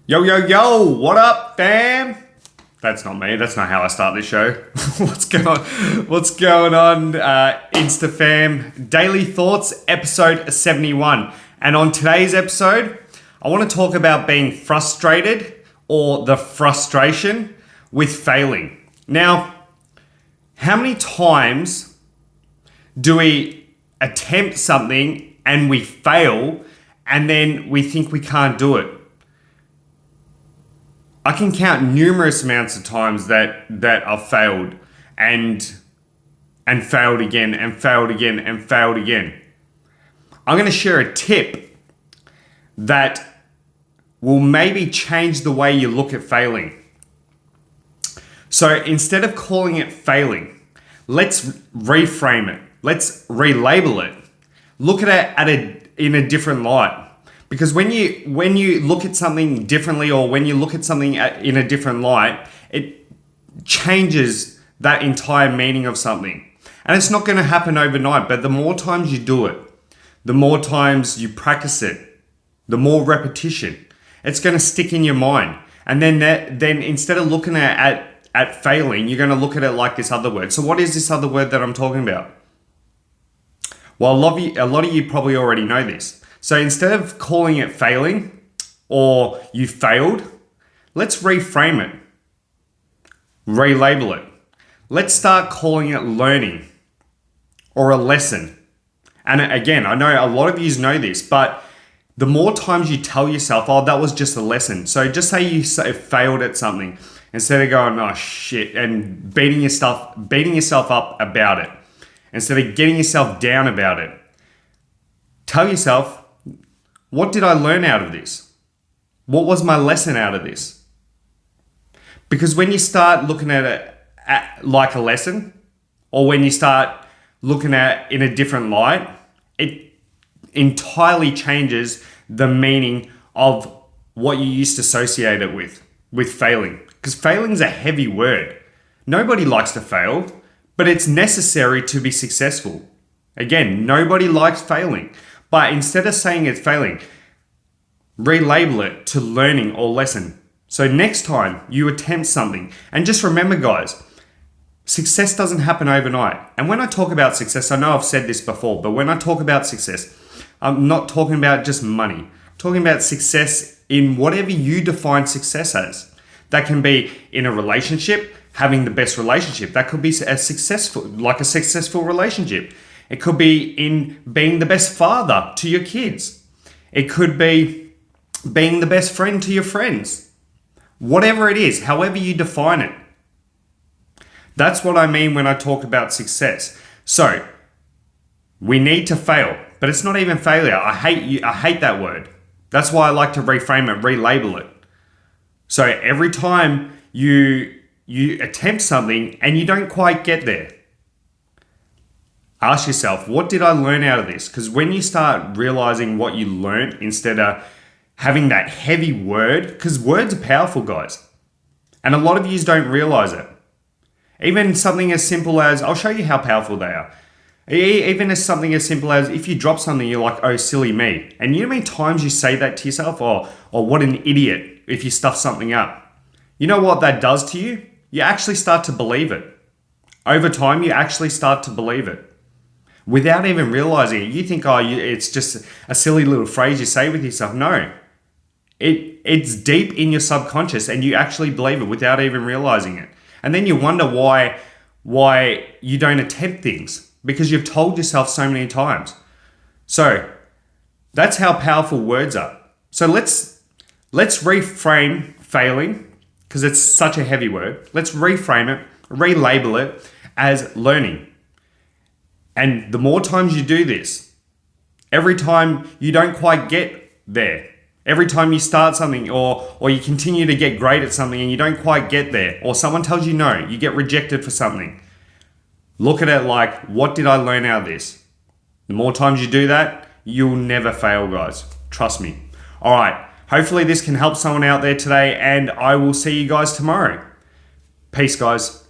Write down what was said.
Yo, yo, yo, what up, fam? That's not me. That's not how I start this show. What's going on, Insta fam? Daily Thoughts, episode 71. And on today's episode, I want to talk about being frustrated or the frustration with failing. Now, how many times do we attempt something and we fail and then we think we can't do it? I can count numerous amounts of times that I've failed and failed again and failed again and failed again. I'm going to share a tip that will maybe change the way you look at failing. So instead of calling it failing, let's reframe it. Let's relabel it. Look at it in a different light. Because when you look at something differently, or when you look at something in a different light, it changes that entire meaning of something. And it's not going to happen overnight, but the more times you do it, the more times you practice it, the more repetition, it's going to stick in your mind. And then instead of looking at failing, you're going to look at it like this other word. So what is this other word that I'm talking about? Well, a lot of you probably already know this. So instead of calling it failing or you failed, let's reframe it, relabel it. Let's start calling it learning or a lesson. And again, I know a lot of you know this, but the more times you tell yourself, oh, that was just a lesson. So just say you failed at something, instead of going, oh shit, and beating yourself up about it, instead of getting yourself down about it, tell yourself, what did I learn out of this? What was my lesson out of this? Because when you start looking at it like a lesson, or when you start looking at it in a different light, it entirely changes the meaning of what you used to associate it with failing. Because failing is a heavy word. Nobody likes to fail, but it's necessary to be successful. Again, nobody likes failing. But instead of saying it's failing, relabel it to learning or lesson. So next time you attempt something, and just remember guys, success doesn't happen overnight. And when I talk about success, I know I've said this before, but when I talk about success, I'm not talking about just money. I'm talking about success in whatever you define success as. That can be in a relationship, having the best relationship. That could be a successful relationship. It could be in being the best father to your kids. It could be being the best friend to your friends. Whatever it is, however you define it. That's what I mean when I talk about success. So, we need to fail, but it's not even failure. I hate that word. That's why I like to reframe it, relabel it. So every time you attempt something and you don't quite get there, ask yourself, what did I learn out of this? Because when you start realizing what you learned instead of having that heavy word, because words are powerful, guys. And a lot of you don't realize it. Even something as simple as, I'll show you how powerful they are. Even as something as simple as, if you drop something, you're like, oh, silly me. And you know how many times you say that to yourself? Or what an idiot if you stuff something up. You know what that does to you? You actually start to believe it. Over time, you actually start to believe it. Without even realizing it, you think, oh, it's just a silly little phrase you say with yourself. No, it's deep in your subconscious and you actually believe it without even realizing it. And then you wonder why you don't attempt things, because you've told yourself so many times. So that's how powerful words are. So let's reframe failing, because it's such a heavy word. Let's reframe it, relabel it as learning. And the more times you do this, every time you don't quite get there, every time you start something or you continue to get great at something and you don't quite get there, or someone tells you no, you get rejected for something, look at it like, what did I learn out of this? The more times you do that, you'll never fail, guys. Trust me. All right. Hopefully this can help someone out there today, and I will see you guys tomorrow. Peace, guys.